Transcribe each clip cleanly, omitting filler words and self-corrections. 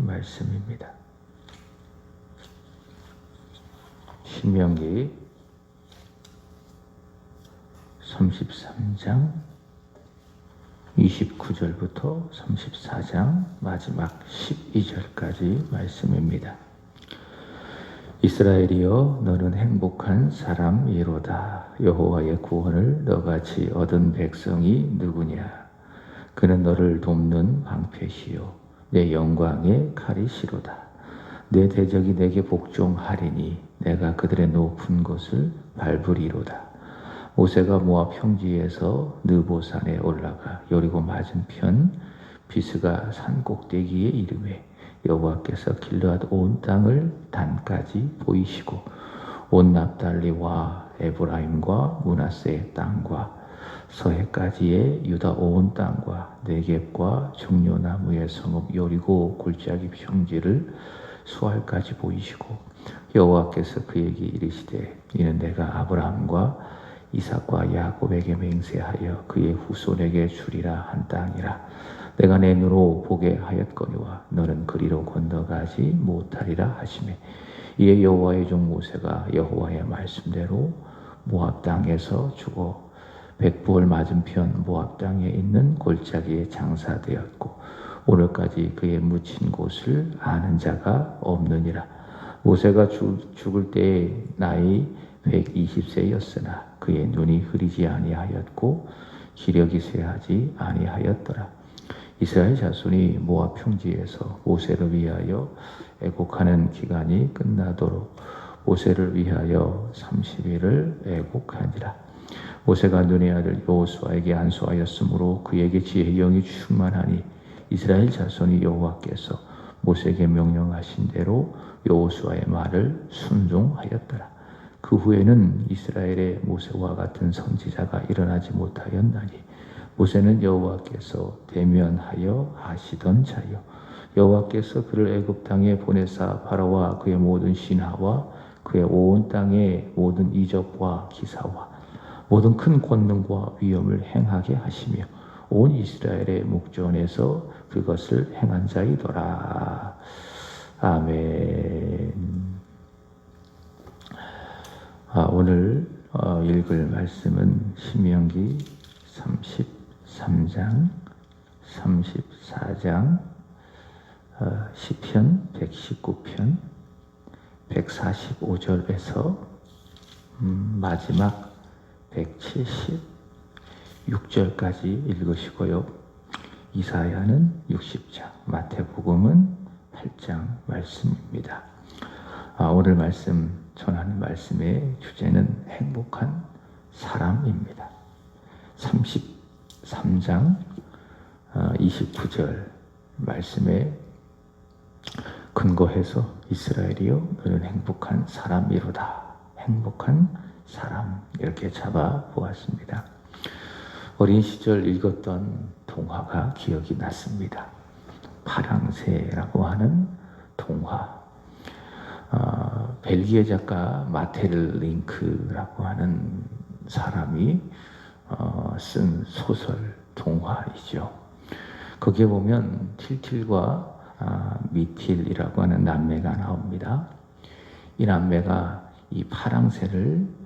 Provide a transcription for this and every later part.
말씀입니다. 신명기 33장 29절부터 34장 마지막 12절까지 말씀입니다. 이스라엘이여, 너는 행복한 사람이로다. 여호와의 구원을 너같이 얻은 백성이 누구냐? 그는 너를 돕는 방패시요 내 영광의 칼이시로다. 내 대적이 내게 복종하리니 내가 그들의 높은 곳을 밟으리로다. 모세가 모압 평지에서 느보산에 올라가 여리고 맞은편 비스가 산 꼭대기에 이르매 여호와께서 길르앗 온 땅을 단까지 보이시고 온 납달리와 에브라임과 므낫세의 땅과 서해까지의 유다 온 땅과 네겝과 종려나무의 성읍 여리고 골짜기 평지를 수알까지 보이시고 여호와께서 그에게 이르시되 이는 내가 아브라함과 이삭과 야곱에게 맹세하여 그의 후손에게 주리라 한 땅이라. 내가 내 눈으로 보게 하였거니와 너는 그리로 건너가지 못하리라 하시매 이에 여호와의 종 모세가 여호와의 말씀대로 모압 땅에서 죽어 백부월 맞은편 모압 땅에 있는 골짜기에 장사되었고 오늘까지 그의 묻힌 곳을 아는 자가 없느니라. 모세가 죽을 때의 나이 120세였으나 그의 눈이 흐리지 아니하였고 기력이 쇠하지 아니하였더라. 이스라엘 자손이 모압 평지에서 모세를 위하여 애곡하는 기간이 끝나도록 모세를 위하여 30일을 애곡하니라. 모세가 눈의 아들 여호수아에게 안수하였으므로 그에게 지혜의 영이 충만하니 이스라엘 자손이 여호와께서 모세에게 명령하신 대로 여호수아의 말을 순종하였더라. 그 후에는 이스라엘의 모세와 같은 선지자가 일어나지 못하였나니 모세는 여호와께서 대면하여 하시던 자요 여호와께서 그를 애굽 땅에 보내사 바로와 그의 모든 신하와 그의 온 땅의 모든 이적과 기사와 모든 큰 권능과 위엄을 행하게 하시며 온 이스라엘의 목전에서 그것을 행한 자이더라. 아멘. 오늘 읽을 말씀은 신명기 33장, 34장, 시편 119편, 145절에서 마지막 176절까지 읽으시고요. 이사야는 60장, 마태복음은 8장 말씀입니다. 오늘 말씀 전하는 말씀의 주제는 행복한 사람입니다. 33장 29절 말씀에 근거해서 이스라엘이여 너는 행복한 사람이로다. 행복한 사람 이렇게 잡아보았습니다. 어린 시절 읽었던 동화가 기억이 났습니다. 파랑새라고 하는 동화. 벨기에 작가 마텔 링크라고 하는 사람이 쓴 소설 동화이죠. 거기에 보면 틸틸과 미틸이라고 하는 남매가 나옵니다. 이 남매가 이 파랑새를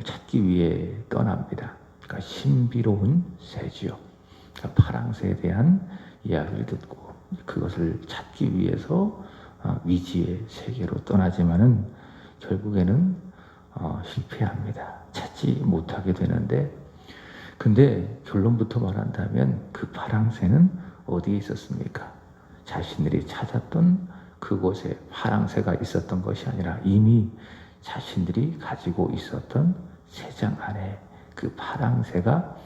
찾기 위해 떠납니다. 그러니까 신비로운 새지요. 그러니까 파랑새에 대한 이야기를 듣고 그것을 찾기 위해서 미지의 세계로 떠나지만은 결국에는 실패합니다. 찾지 못하게 되는데, 근데 결론부터 말한다면 그 파랑새는 어디에 있었습니까? 자신들이 찾았던 그곳에 파랑새가 있었던 것이 아니라 이미 자신들이 가지고 있었던 새장 안에 그 파랑새가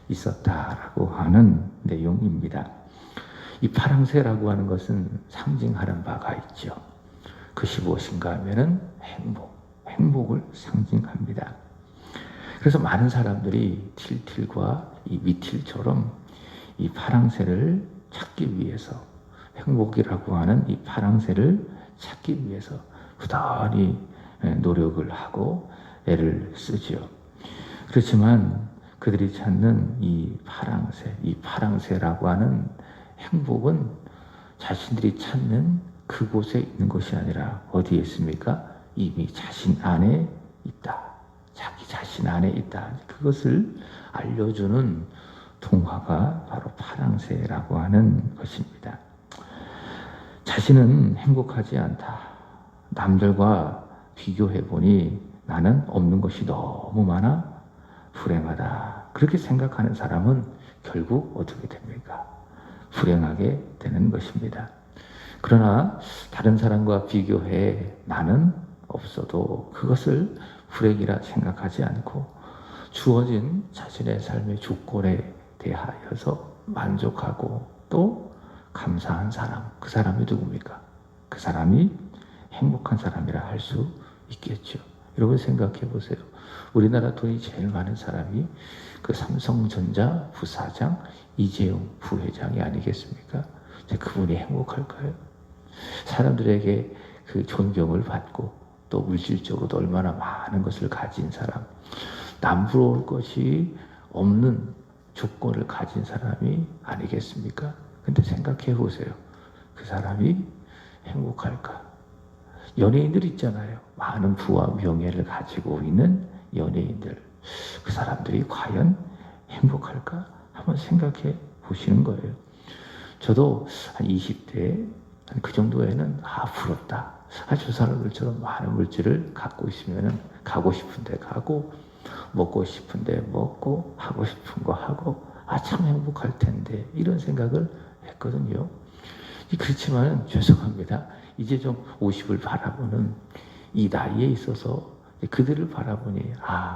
있었다라고 하는 내용입니다. 이 파랑새라고 하는 것은 상징하는 바가 있죠. 그것이 무엇인가 하면은 행복을 상징합니다. 그래서 많은 사람들이 틸틸과 이 미틸처럼 이 파랑새를 찾기 위해서 행복이라고 하는 이 파랑새를 찾기 위해서 부단히 노력을 하고 애를 쓰지요. 그렇지만 그들이 찾는 이 파랑새라고 하는 행복은 자신들이 찾는 그곳에 있는 것이 아니라 어디에 있습니까? 이미 자신 안에 있다. 자기 자신 안에 있다. 그것을 알려주는 동화가 바로 파랑새라고 하는 것입니다. 자신은 행복하지 않다. 남들과 비교해보니 나는 없는 것이 너무 많아 불행하다. 그렇게 생각하는 사람은 결국 어떻게 됩니까? 불행하게 되는 것입니다. 그러나 다른 사람과 비교해 나는 없어도 그것을 불행이라 생각하지 않고 주어진 자신의 삶의 조건에 대하여서 만족하고 또 감사한 사람, 그 사람이 누굽니까? 그 사람이 행복한 사람이라 할 수 있겠죠. 여러분 생각해 보세요. 우리나라 돈이 제일 많은 사람이 그 삼성전자 부사장 이재용 부회장이 아니겠습니까? 그분이 행복할까요? 사람들에게 그 존경을 받고 또 물질적으로도 얼마나 많은 것을 가진 사람, 남부러울 것이 없는 조건을 가진 사람이 아니겠습니까? 근데 생각해 보세요. 그 사람이 행복할까? 연예인들 있잖아요. 많은 부와 명예를 가지고 있는 연예인들. 그 사람들이 과연 행복할까? 한번 생각해 보시는 거예요. 저도 한 20대 그 정도에는 부럽다. 저 사람들처럼 많은 물질을 갖고 있으면 가고 싶은 데 가고 먹고 싶은 데 먹고 하고 싶은 거 하고 참 행복할 텐데 이런 생각을 했거든요. 그렇지만 죄송합니다. 이제 좀 50을 바라보는 이 나이에 있어서 그들을 바라보니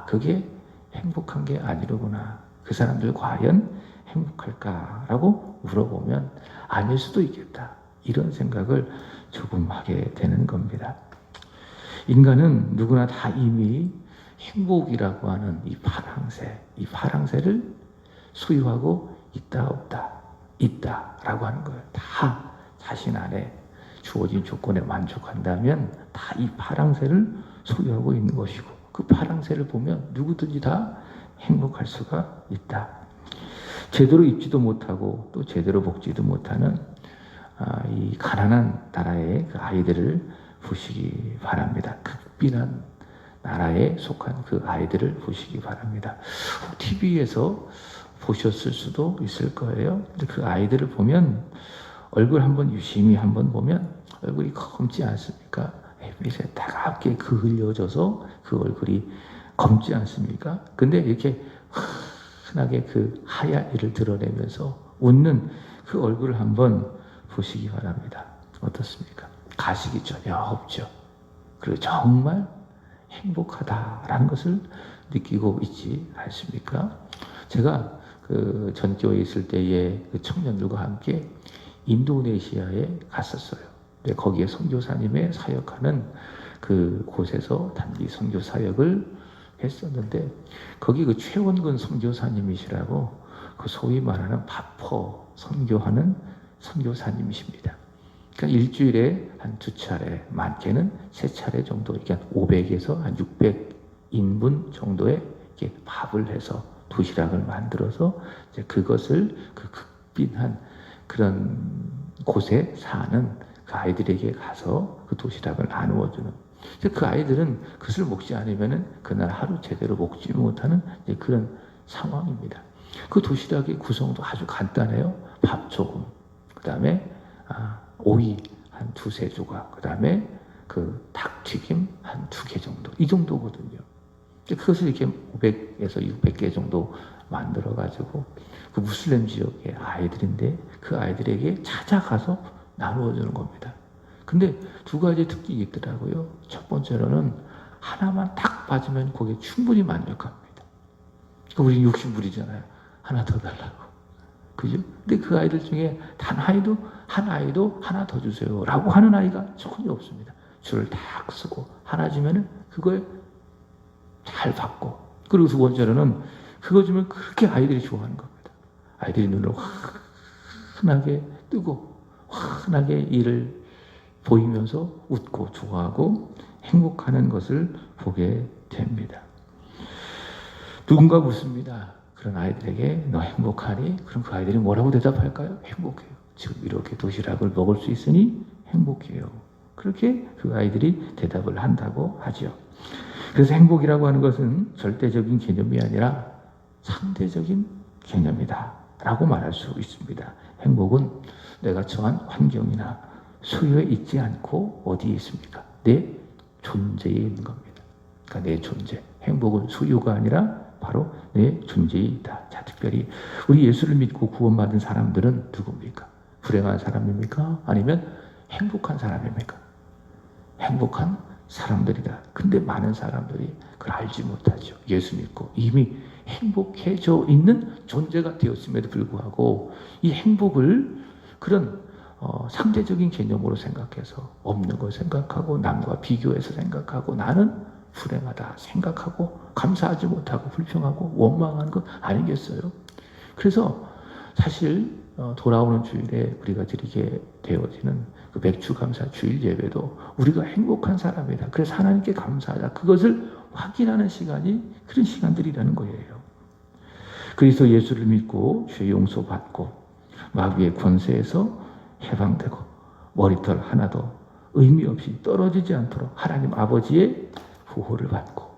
그게 행복한 게 아니로구나. 그 사람들 과연 행복할까라고 물어보면 아닐 수도 있겠다. 이런 생각을 조금 하게 되는 겁니다. 인간은 누구나 다 이미 행복이라고 하는 이 파랑새를 소유하고 있다 없다 있다라고 하는 거예요. 다 자신 안에 주어진 조건에 만족한다면 다 이 파랑새를 소유하고 있는 것이고 그 파랑새를 보면 누구든지 다 행복할 수가 있다. 제대로 입지도 못하고 또 제대로 먹지도 못하는 이 가난한 나라의 그 아이들을 보시기 바랍니다. 극빈한 나라에 속한 그 아이들을 보시기 바랍니다. TV에서 보셨을 수도 있을 거예요. 근데 그 아이들을 보면 얼굴 한번 유심히 한번 보면 얼굴이 검지 않습니까? 햇빛에 따갑게 그을려져서 그 얼굴이 검지 않습니까? 근데 이렇게 흔하게 그 하얀이를 드러내면서 웃는 그 얼굴을 한번 보시기 바랍니다. 어떻습니까? 가식이 전혀 없죠. 그리고 정말 행복하다라는 것을 느끼고 있지 않습니까? 제가 그 전교에 있을 때에 그 청년들과 함께 인도네시아에 갔었어요. 근데 거기에 선교사님의 사역하는 그 곳에서 단기 선교 사역을 했었는데 거기 그 최원근 선교사님이시라고 그 소위 말하는 바퍼 선교하는 선교사님이십니다. 그러니까 일주일에 한 2차례, 많게는 3차례 정도, 이렇게 한 500에서 한 600인분 정도의 이렇게 밥을 해서 도시락을 만들어서 이제 그것을 그 극빈한 그런 곳에 사는 그 아이들에게 가서 그 도시락을 나누어주는. 그 아이들은 그것을 먹지 않으면은 그날 하루 제대로 먹지 못하는 그런 상황입니다. 그 도시락의 구성도 아주 간단해요. 밥 조금, 그 다음에 오이 한 2-3조각, 그 다음에 그 닭튀김 한 2개 정도, 이 정도거든요. 그것을 이렇게 500에서 600개 정도 만들어가지고 그 무슬림 지역의 아이들인데 그 아이들에게 찾아가서 나누어주는 겁니다. 근데 2가지 특징이 있더라고요. 첫 번째로는 하나만 딱 받으면 거기에 충분히 만족합니다. 그러니까 우리 욕심부리잖아요. 하나 더 달라고. 그죠? 근데 그 아이들 중에 한 아이도 하나 더 주세요 라고 하는 아이가 전혀 없습니다. 줄을 딱 쓰고 하나 주면은 그거에 잘 받고, 그리고 2번째로는 그거 주면 그렇게 아이들이 좋아하는 겁니다. 아이들이 눈을 환하게 뜨고 환하게 이를 보이면서 웃고 좋아하고 행복하는 것을 보게 됩니다. 누군가 묻습니다. 그런 아이들에게 너 행복하니? 그럼 그 아이들이 뭐라고 대답할까요? 행복해요. 지금 이렇게 도시락을 먹을 수 있으니 행복해요. 그렇게 그 아이들이 대답을 한다고 하죠. 그래서 행복이라고 하는 것은 절대적인 개념이 아니라 상대적인 개념이다 라고 말할 수 있습니다. 행복은 내가 처한 환경이나 소유에 있지 않고 어디에 있습니까? 내 존재에 있는 겁니다. 그러니까 내 존재. 행복은 소유가 아니라 바로 내 존재에 있다. 자, 특별히 우리 예수를 믿고 구원받은 사람들은 누굽니까? 불행한 사람입니까? 아니면 행복한 사람입니까? 행복한 사람들이다. 근데 많은 사람들이 그걸 알지 못하죠. 예수 믿고 이미 행복해져 있는 존재가 되었음에도 불구하고 이 행복을 그런 상대적인 개념으로 생각해서 없는 걸 생각하고 남과 비교해서 생각하고 나는 불행하다 생각하고 감사하지 못하고 불평하고 원망하는 것 아니겠어요? 그래서 사실 돌아오는 주일에 우리가 드리게 되어지는 그 맥주감사 주일 예배도 우리가 행복한 사람이다. 그래서 하나님께 감사하다. 그것을 확인하는 시간이 그런 시간들이라는 거예요. 그래서 예수를 믿고 죄 용서받고 마귀의 권세에서 해방되고 머리털 하나도 의미 없이 떨어지지 않도록 하나님 아버지의 보호를 받고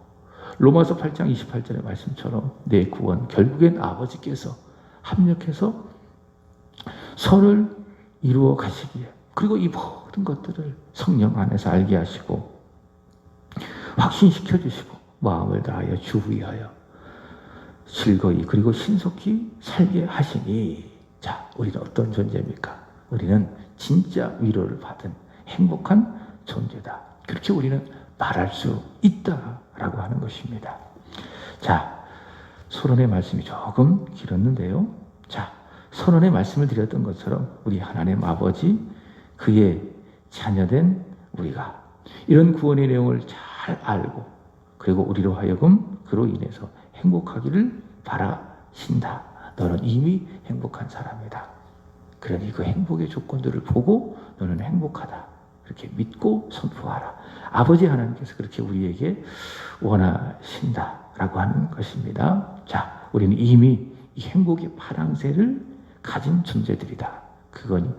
로마서 8장 28절의 말씀처럼 내 구원 결국엔 아버지께서 합력해서 선을 이루어 가시기에 그리고 이 모든 것들을 성령 안에서 알게 하시고 확신시켜 주시고 마음을 다하여 주 위하여 즐거이 그리고 신속히 살게 하시니 자, 우리는 어떤 존재입니까? 우리는 진짜 위로를 받은 행복한 존재다. 그렇게 우리는 말할 수 있다라고 하는 것입니다. 자, 서론의 말씀이 조금 길었는데요. 자, 선언의 말씀을 드렸던 것처럼 우리 하나님 아버지 그의 자녀된 우리가 이런 구원의 내용을 잘 알고 그리고 우리로 하여금 그로 인해서 행복하기를 바라신다. 너는 이미 행복한 사람이다. 그러니 그 행복의 조건들을 보고 너는 행복하다. 그렇게 믿고 선포하라. 아버지 하나님께서 그렇게 우리에게 원하신다라고 하는 것입니다. 자, 우리는 이미 이 행복의 파랑새를 가진 존재들이다.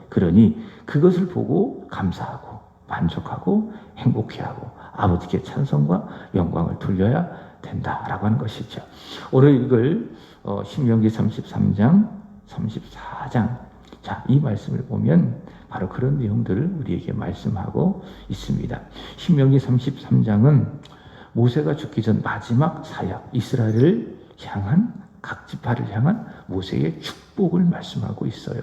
그러니 그것을 보고 감사하고 만족하고 행복해하고 아버지께 찬송과 영광을 돌려야 된다라고 하는 것이죠. 오늘 읽을 신명기 33장, 34장 자, 이 말씀을 보면 바로 그런 내용들을 우리에게 말씀하고 있습니다. 신명기 33장은 모세가 죽기 전 마지막 사역, 이스라엘을 향한 각 지파를 향한 모세의 축복을 말씀하고 있어요.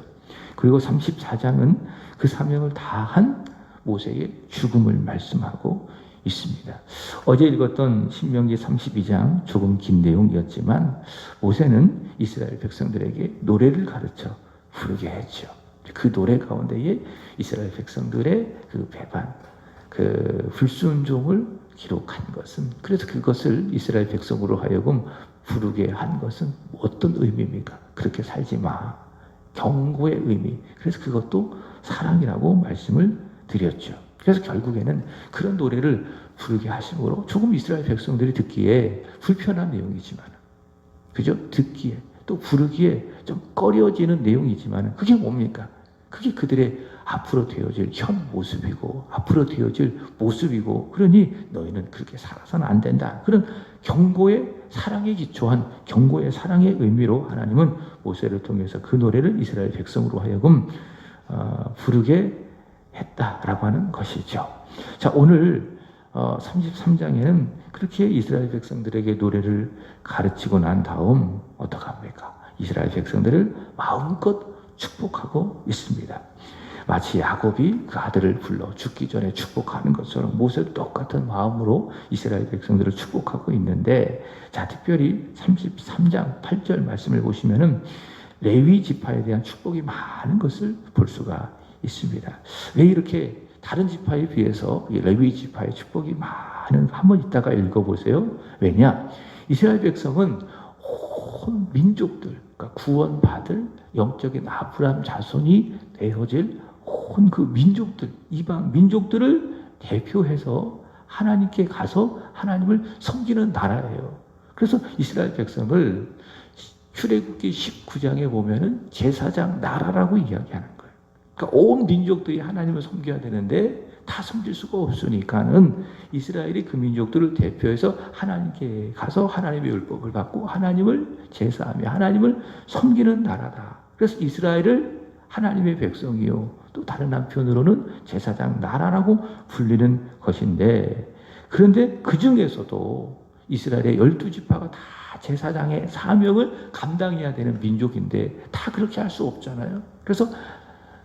그리고 34장은 그 사명을 다한 모세의 죽음을 말씀하고 있습니다. 어제 읽었던 신명기 32장 조금 긴 내용이었지만 모세는 이스라엘 백성들에게 노래를 가르쳐 부르게 했죠. 그 노래 가운데에 이스라엘 백성들의 그 배반, 그 불순종을 기록한 것은 그래서 그것을 이스라엘 백성으로 하여금 부르게 한 것은 어떤 의미입니까? 그렇게 살지 마. 경고의 의미. 그래서 그것도 사랑이라고 말씀을 드렸죠. 그래서 결국에는 그런 노래를 부르게 하심으로 조금 이스라엘 백성들이 듣기에 불편한 내용이지만 그죠? 듣기에 또 부르기에 좀 꺼려지는 내용이지만 그게 뭡니까? 그게 그들의 앞으로 되어질 현 모습이고 앞으로 되어질 모습이고 그러니 너희는 그렇게 살아서는 안 된다. 그런 경고의 사랑에 기초한 경고의 사랑의 의미로 하나님은 모세를 통해서 그 노래를 이스라엘 백성으로 하여금 부르게 했다라고 하는 것이죠. 자, 오늘 33장에는 그렇게 이스라엘 백성들에게 노래를 가르치고 난 다음 어떻게 합니까? 이스라엘 백성들을 마음껏 축복하고 있습니다. 마치 야곱이 그 아들을 불러 죽기 전에 축복하는 것처럼 모세도 똑같은 마음으로 이스라엘 백성들을 축복하고 있는데 자, 특별히 33장 8절 말씀을 보시면은 레위 지파에 대한 축복이 많은 것을 볼 수가 있습니다. 왜 이렇게 다른 지파에 비해서 레위 지파의 축복이 많은 한번 이따가 읽어보세요. 왜냐? 이스라엘 백성은 온 민족들, 그러니까 구원받을 영적인 아브라함 자손이 되어질 온 그 민족들, 이방 민족들을 대표해서 하나님께 가서 하나님을 섬기는 나라예요. 그래서 이스라엘 백성을 출애굽기 19장에 보면은 제사장 나라라고 이야기하는 거예요. 그러니까 온 민족들이 하나님을 섬겨야 되는데 다 섬길 수가 없으니까는 이스라엘이 그 민족들을 대표해서 하나님께 가서 하나님의 율법을 받고 하나님을 제사하며 하나님을 섬기는 나라다. 그래서 이스라엘을 하나님의 백성이요, 또 다른 한편으로는 제사장 나라라고 불리는 것인데, 그런데 그 중에서도 이스라엘의 12지파가 다 제사장의 사명을 감당해야 되는 민족인데 다 그렇게 할 수 없잖아요. 그래서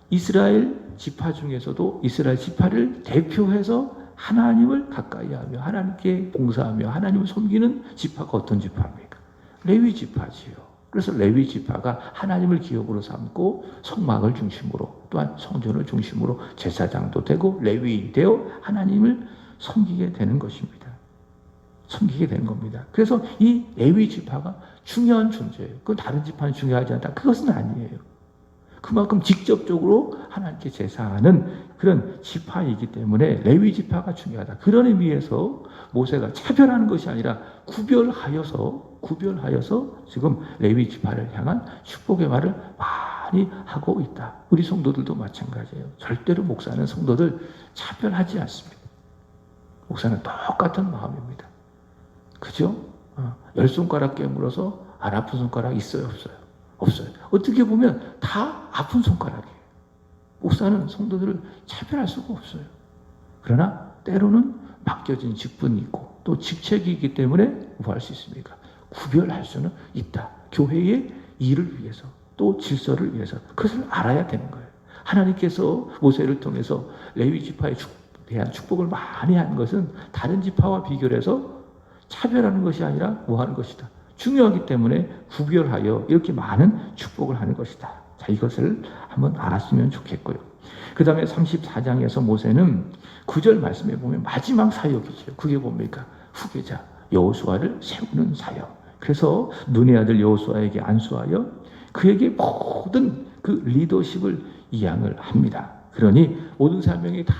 이스라엘 지파 중에서도 이스라엘 지파를 대표해서 하나님을 가까이 하며 하나님께 봉사하며 하나님을 섬기는 지파가 어떤 지파입니까? 레위 지파지요. 그래서 레위 지파가 하나님을 기업으로 삼고 성막을 중심으로 또한 성전을 중심으로 제사장도 되고 레위인 되어 하나님을 섬기게 되는 것입니다. 섬기게 되는 겁니다. 그래서 이 레위 지파가 중요한 존재예요. 그건 다른 지파는 중요하지 않다. 그것은 아니에요. 그만큼 직접적으로 하나님께 제사하는 그런 지파이기 때문에 레위 지파가 중요하다. 그런 의미에서 모세가 차별하는 것이 아니라 구별하여서 지금 레위 지파를 향한 축복의 말을 많이 하고 있다. 우리 성도들도 마찬가지예요. 절대로 목사는 성도들 차별하지 않습니다. 목사는 똑같은 마음입니다. 그죠? 10손가락 깨물어서 안 아픈 손가락 있어요, 없어요? 없어요. 어떻게 보면 다 아픈 손가락이에요. 목사는 성도들을 차별할 수가 없어요. 그러나 때로는 맡겨진 직분이 있고 또 직책이 있기 때문에 뭐 할 수 있습니까? 구별할 수는 있다. 교회의 일을 위해서 또 질서를 위해서 그것을 알아야 되는 거예요. 하나님께서 모세를 통해서 레위 지파에 대한 축복을 많이 한 것은 다른 지파와 비교해서 차별하는 것이 아니라 뭐 하는 것이다. 중요하기 때문에 구별하여 이렇게 많은 축복을 하는 것이다. 자, 이것을 한번 알았으면 좋겠고요. 그 다음에 34장에서 모세는 9절 말씀에 보면 마지막 사역이죠. 그게 뭡니까? 후계자 여호수아를 세우는 사역. 그래서 눈의 아들 여호수아에게 안수하여 그에게 모든 그 리더십을 이양을 합니다. 그러니 모든 사명이 다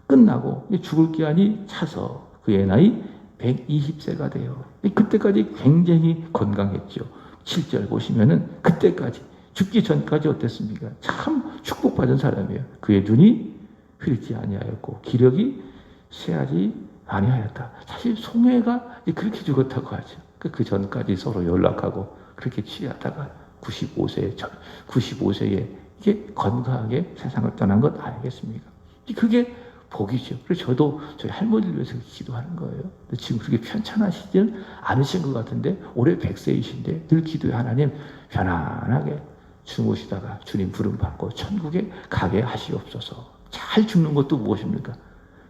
끝나고 죽을 기한이 차서 그의 나이 120세가 돼요. 그때까지 굉장히 건강했죠. 7절 보시면은 그때까지 죽기 전까지 어땠습니까? 참 축복받은 사람이에요. 그의 눈이 흐리지 아니하였고 기력이 쇠하지 아니하였다. 사실 송해가 그렇게 죽었다고 하죠. 그 전까지 서로 연락하고 그렇게 취하다가 95세에 이게 건강하게 세상을 떠난 것 아니겠습니까? 그게 복이죠. 그래서 저도 저희 할머니를 위해서 기도하는 거예요. 지금 그렇게 편찮으시지는 않으신 것 같은데 올해 100세이신데 늘 기도해. 하나님 편안하게 주무시다가 주님 부름 받고 천국에 가게 하시옵소서. 잘 죽는 것도 무엇입니까?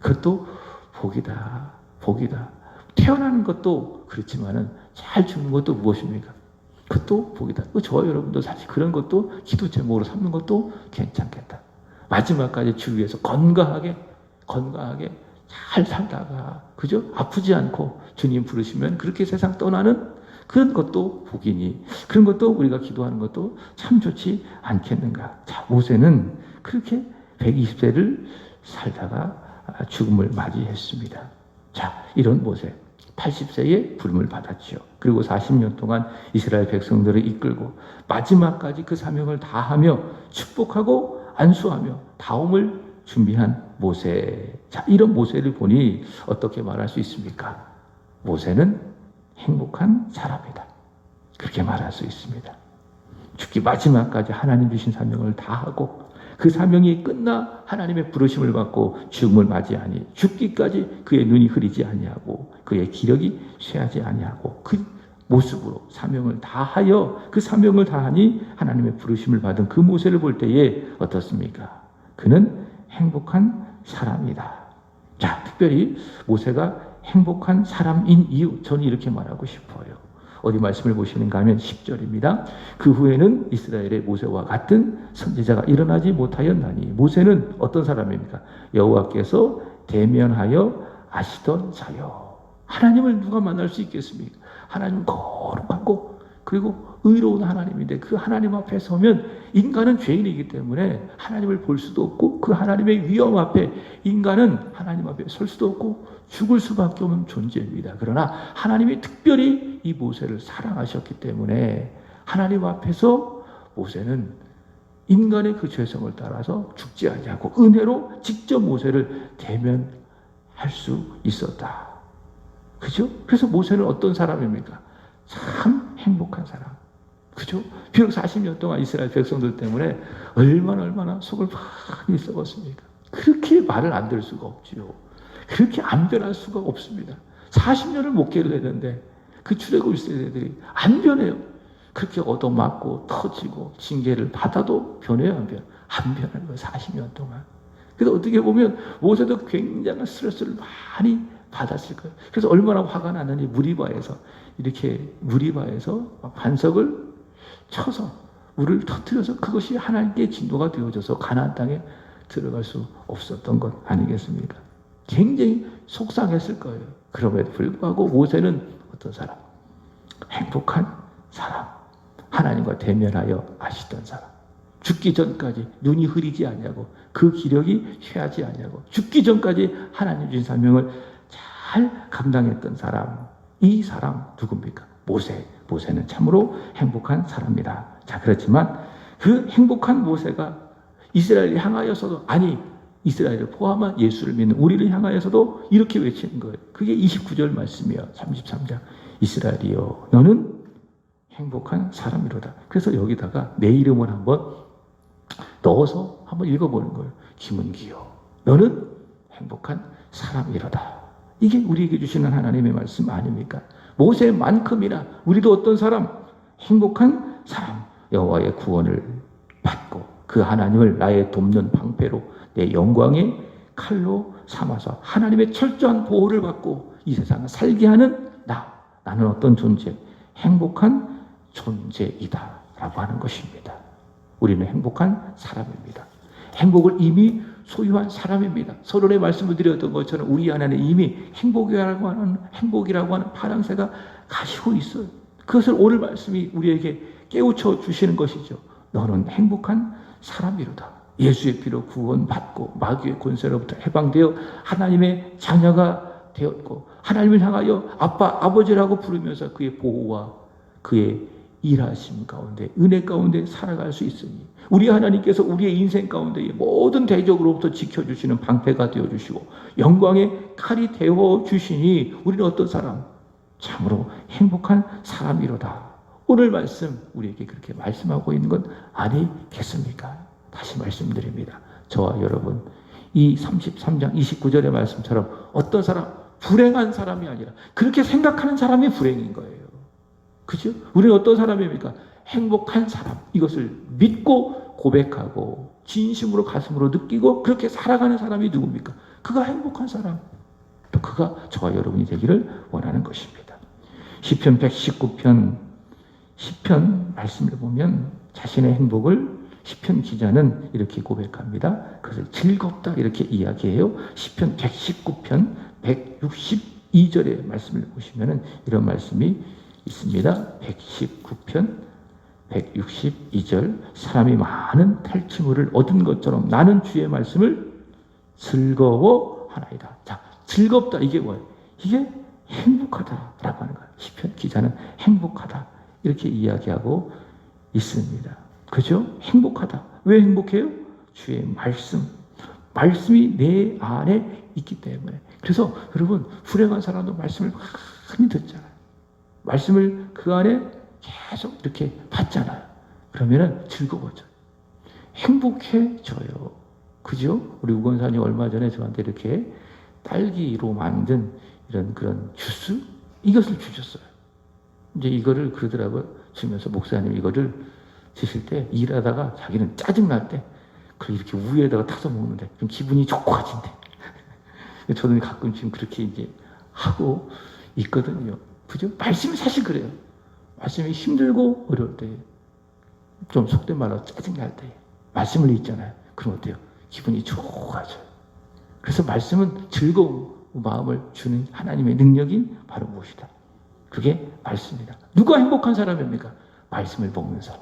그것도 복이다. 복이다. 태어나는 것도 그렇지만은 잘 죽는 것도 무엇입니까? 그것도 복이다. 저와 여러분도 사실 그런 것도 기도 제목으로 삼는 것도 괜찮겠다. 마지막까지 주 위해서 건강하게 잘 살다가 그죠? 아프지 않고 주님 부르시면 그렇게 세상 떠나는 그런 것도 복이니 그런 것도 우리가 기도하는 것도 참 좋지 않겠는가. 자, 모세는 그렇게 120세를 살다가 죽음을 맞이했습니다. 자, 이런 모세 80세에 부름을 받았죠. 그리고 40년 동안 이스라엘 백성들을 이끌고 마지막까지 그 사명을 다하며 축복하고 안수하며 다음을 준비한 모세. 자, 이런 모세를 보니 어떻게 말할 수 있습니까? 모세는 행복한 사람이다. 그렇게 말할 수 있습니다. 죽기 마지막까지 하나님 주신 사명을 다하고 그 사명이 끝나 하나님의 부르심을 받고 죽음을 맞이하니 죽기까지 그의 눈이 흐리지 아니하고 그의 기력이 쇠하지 아니하고 그 모습으로 사명을 다하여 그 사명을 다하니 하나님의 부르심을 받은 그 모세를 볼 때에 어떻습니까? 그는 행복한 사람이다. 자, 특별히 모세가 행복한 사람인 이유, 저는 이렇게 말하고 싶어요. 어디 말씀을 보시는가 하면 10절입니다. 그 후에는 이스라엘의 모세와 같은 선지자가 일어나지 못하였나니 모세는 어떤 사람입니까? 여호와께서 대면하여 아시던 자요. 하나님을 누가 만날 수 있겠습니까? 하나님은 거룩하고 그리고 의로운 하나님인데 그 하나님 앞에 서면 인간은 죄인이기 때문에 하나님을 볼 수도 없고 그 하나님의 위엄 앞에 인간은 하나님 앞에 설 수도 없고 죽을 수밖에 없는 존재입니다. 그러나 하나님이 특별히 이 모세를 사랑하셨기 때문에 하나님 앞에서 모세는 인간의 그 죄성을 따라서 죽지 아니하고 은혜로 직접 모세를 대면할 수 있었다. 그죠? 그래서 모세는 어떤 사람입니까? 참 행복한 사람. 그죠? 비록 40년 동안 이스라엘 백성들 때문에 얼마나 속을 많이 썩었습니까? 그렇게 말을 안 들을 수가 없지요. 그렇게 안 변할 수가 없습니다. 40년을 목회를 했는데 그 출애굽 세대들이 안 변해요. 그렇게 얻어맞고 터지고 징계를 받아도 변해요, 안 변해요? 안 변하는 거예요, 40년 동안. 그래서 어떻게 보면 모세도 굉장한 스트레스를 많이 받았을 거예요. 그래서 얼마나 화가 나느니 무리바에서 반석을 쳐서 물을 터뜨려서 그것이 하나님께 진도가 되어져서 가나안 땅에 들어갈 수 없었던 것 아니겠습니까? 굉장히 속상했을 거예요. 그럼에도 불구하고 모세는 어떤 사람? 행복한 사람. 하나님과 대면하여 아시던 사람. 죽기 전까지 눈이 흐리지 아니하고 그 기력이 쇠하지 아니하고 죽기 전까지 하나님 주신 사명을 잘 감당했던 사람. 이 사람 누굽니까? 모세는 참으로 행복한 사람이다. 자, 그렇지만 그 행복한 모세가 이스라엘을 향하여서도, 아니 이스라엘을 포함한 예수를 믿는 우리를 향하여서도 이렇게 외치는 거예요. 그게 29절 말씀이에요. 33장. 이스라엘이여 너는 행복한 사람이로다. 그래서 여기다가 내 이름을 한번 넣어서 한번 읽어보는 거예요. 김은기여 너는 행복한 사람이로다. 이게 우리에게 주시는 하나님의 말씀 아닙니까? 모세만큼이나 우리도 어떤 사람? 행복한 사람. 여호와의 구원을 받고 그 하나님을 나의 돕는 방패로 내 영광의 칼로 삼아서 하나님의 철저한 보호를 받고 이 세상을 살게 하는 나는 어떤 존재? 행복한 존재이다 라고 하는 것입니다. 우리는 행복한 사람입니다. 행복을 이미 소유한 사람입니다. 서론에 말씀을 드렸던 것처럼 우리 안에는 이미 행복이라고 하는 파랑새가 가시고 있어요. 그것을 오늘 말씀이 우리에게 깨우쳐 주시는 것이죠. 너는 행복한 사람이로다. 예수의 피로 구원받고 마귀의 권세로부터 해방되어 하나님의 자녀가 되었고 하나님을 향하여 아빠, 아버지라고 부르면서 그의 보호와 그의 일하심 가운데 은혜 가운데 살아갈 수 있으니 우리 하나님께서 우리의 인생 가운데 모든 대적으로부터 지켜주시는 방패가 되어주시고 영광의 칼이 되어주시니 우리는 어떤 사람? 참으로 행복한 사람이로다. 오늘 말씀 우리에게 그렇게 말씀하고 있는 건 아니겠습니까? 다시 말씀드립니다. 저와 여러분 이 33장 29절의 말씀처럼 어떤 사람? 불행한 사람이 아니라 그렇게 생각하는 사람이 불행인 거예요. 그죠? 우리는 어떤 사람입니까? 행복한 사람. 이것을 믿고 고백하고 진심으로 가슴으로 느끼고 그렇게 살아가는 사람이 누굽니까? 그가 행복한 사람. 또 그가 저와 여러분이 되기를 원하는 것입니다. 시편 119편 10편 말씀을 보면 자신의 행복을 시편 기자는 이렇게 고백합니다. 그것을 즐겁다 이렇게 이야기해요. 시편 119편 162절의 말씀을 보시면 이런 말씀이 있습니다. 119편 162절 사람이 많은 탈취물을 얻은 것처럼 나는 주의 말씀을 즐거워하나이다. 자, 즐겁다 이게 뭐예요? 이게 행복하다라고 하는 거예요. 시편 기자는 행복하다 이렇게 이야기하고 있습니다. 그죠? 행복하다. 왜 행복해요? 주의 말씀이 내 안에 있기 때문에. 그래서 여러분 불행한 사람도 말씀을 많이 듣잖아요. 말씀을 그 안에 계속 이렇게 받잖아요. 그러면은 즐거워져요. 행복해져요. 그죠? 우리 우건사님 얼마 전에 저한테 이렇게 딸기로 만든 이런 그런 주스? 이것을 주셨어요. 이제 이거를 그러더라고요. 주면서 목사님 이거를 드실 때 일하다가 자기는 짜증날 때 그걸 이렇게 우유에다가 타서 먹는데 좀 기분이 좋아진대. 저는 가끔 지금 그렇게 이제 하고 있거든요. 그죠? 말씀이 사실 그래요. 말씀이 힘들고 어려울 때, 좀 속된 말로 짜증날 때, 말씀을 읽잖아요. 그럼 어때요? 기분이 좋아져요. 그래서 말씀은 즐거운 마음을 주는 하나님의 능력이 바로 무엇이다? 그게 말씀이다. 누가 행복한 사람입니까? 말씀을 먹는 사람.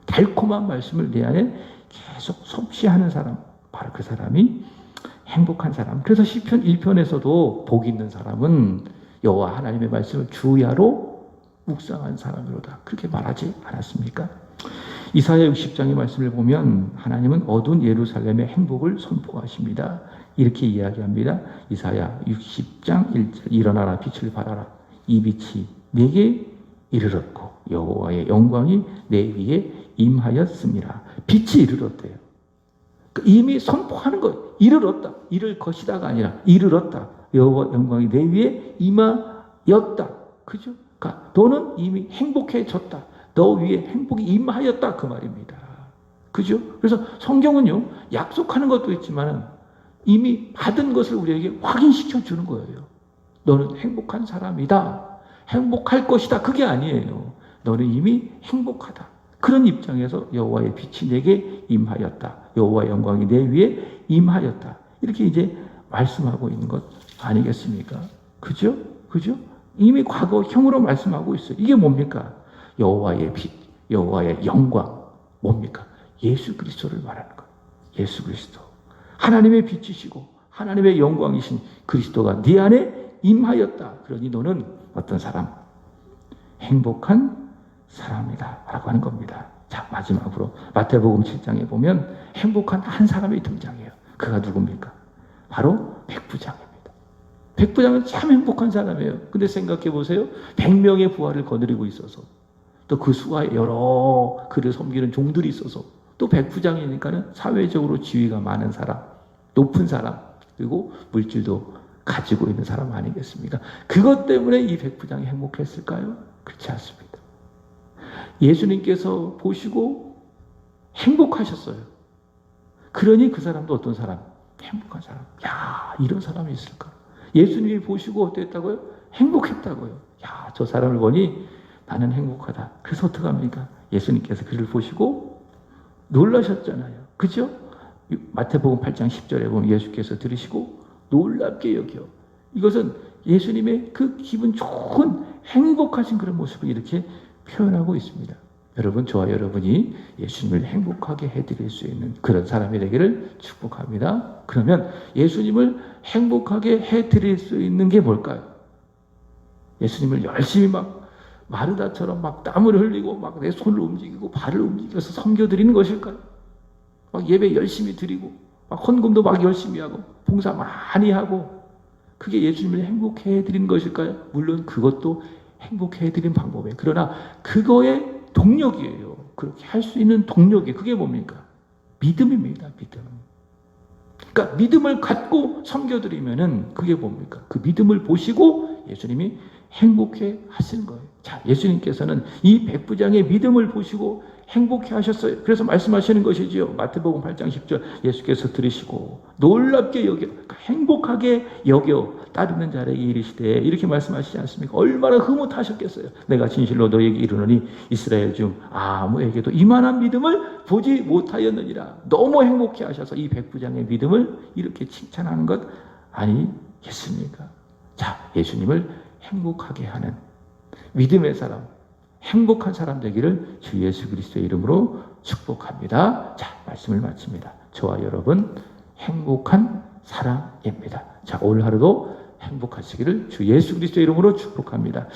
달콤한 말씀을 내 안에 계속 섭취하는 사람. 바로 그 사람이 행복한 사람. 그래서 시편 1편에서도 복 있는 사람은 여호와 하나님의 말씀을 주야로 묵상한 사람이로다. 그렇게 말하지 않았습니까? 이사야 60장의 말씀을 보면 하나님은 어두운 예루살렘의 행복을 선포하십니다. 이렇게 이야기합니다. 이사야 60장 1절 일어나라 빛을 발하라 이 빛이 내게 이르렀고 여호와의 영광이 내 위에 임하였습니다. 빛이 이르렀대요. 이미 선포하는 거예요. 이르렀다. 이를 것이다가 아니라 이르렀다. 여호와 영광이 내 위에 임하였다. 그죠? 그러니까 너는 이미 행복해졌다. 너 위에 행복이 임하였다. 그 말입니다. 그죠? 그래서 성경은요, 약속하는 것도 있지만 이미 받은 것을 우리에게 확인시켜 주는 거예요. 너는 행복한 사람이다. 행복할 것이다. 그게 아니에요. 너는 이미 행복하다. 그런 입장에서 여호와의 빛이 내게 임하였다. 여호와의 영광이 내 위에 임하였다. 이렇게 이제 말씀하고 있는 것 아니겠습니까? 그죠? 그죠? 이미 과거형으로 말씀하고 있어요. 이게 뭡니까? 여호와의 빛, 여호와의 영광. 뭡니까? 예수 그리스도를 말하는 거예요. 예수 그리스도. 하나님의 빛이시고 하나님의 영광이신 그리스도가 네 안에 임하였다. 그러니 너는 어떤 사람? 행복한 사람이다 라고 하는 겁니다. 자, 마지막으로 마태복음 7장에 보면 행복한 한 사람이 등장해요. 그가 누굽니까? 바로 백부장입니다. 백부장은 참 행복한 사람이에요. 근데 생각해 보세요. 100명의 부하를 거느리고 있어서 또 그 수하에 여러 그를 섬기는 종들이 있어서 또 백부장이니까는 사회적으로 지위가 많은 사람, 높은 사람, 그리고 물질도 가지고 있는 사람 아니겠습니까? 그것 때문에 이 백부장이 행복했을까요? 그렇지 않습니다. 예수님께서 보시고 행복하셨어요. 그러니 그 사람도 어떤 사람? 행복한 사람. 야, 이런 사람이 있을까? 예수님이 보시고 어땠다고요? 행복했다고요. 야, 저 사람을 보니 나는 행복하다. 그래서 어떡합니까? 예수님께서 그를 보시고 놀라셨잖아요. 그죠? 마태복음 8장 10절에 보면 예수께서 들으시고 놀랍게 여겨. 이것은 예수님의 그 기분 좋은 행복하신 그런 모습을 이렇게 표현하고 있습니다. 여러분, 저와 여러분이 예수님을 행복하게 해드릴 수 있는 그런 사람이 되기를 축복합니다. 그러면 예수님을 행복하게 해드릴 수 있는 게 뭘까요? 예수님을 열심히 막 마르다처럼 막 땀을 흘리고 막 내 손을 움직이고 발을 움직여서 섬겨드리는 것일까요? 막 예배 열심히 드리고 막 헌금도 막 열심히 하고 봉사 많이 하고 그게 예수님을 행복해 해드리는 것일까요? 물론 그것도 행복해 해드리는 방법이에요. 그러나 그거의 동력이에요. 그렇게 할 수 있는 동력이 그게 뭡니까? 믿음입니다. 믿음. 그러니까 믿음을 갖고 섬겨드리면은 그게 뭡니까? 그 믿음을 보시고 예수님이 행복해 하시는 거예요. 자, 예수님께서는 이 백부장의 믿음을 보시고 행복해 하셨어요. 그래서 말씀하시는 것이지요. 마태복음 8장 10절 예수께서 들으시고 놀랍게 여겨 행복하게 여겨 따르는 자에게 이르시되 이렇게 말씀하시지 않습니까? 얼마나 흐뭇하셨겠어요. 내가 진실로 너에게 이르노니 이스라엘 중 아무에게도 이만한 믿음을 보지 못하였느니라. 너무 행복해 하셔서 이 백부장의 믿음을 이렇게 칭찬하는 것 아니겠습니까? 자, 예수님을 행복하게 하는 믿음의 사람, 행복한 사람 되기를 주 예수 그리스도의 이름으로 축복합니다. 자, 말씀을 마칩니다. 저와 여러분 행복한 사람입니다. 자, 오늘 하루도 행복하시기를 주 예수 그리스도의 이름으로 축복합니다.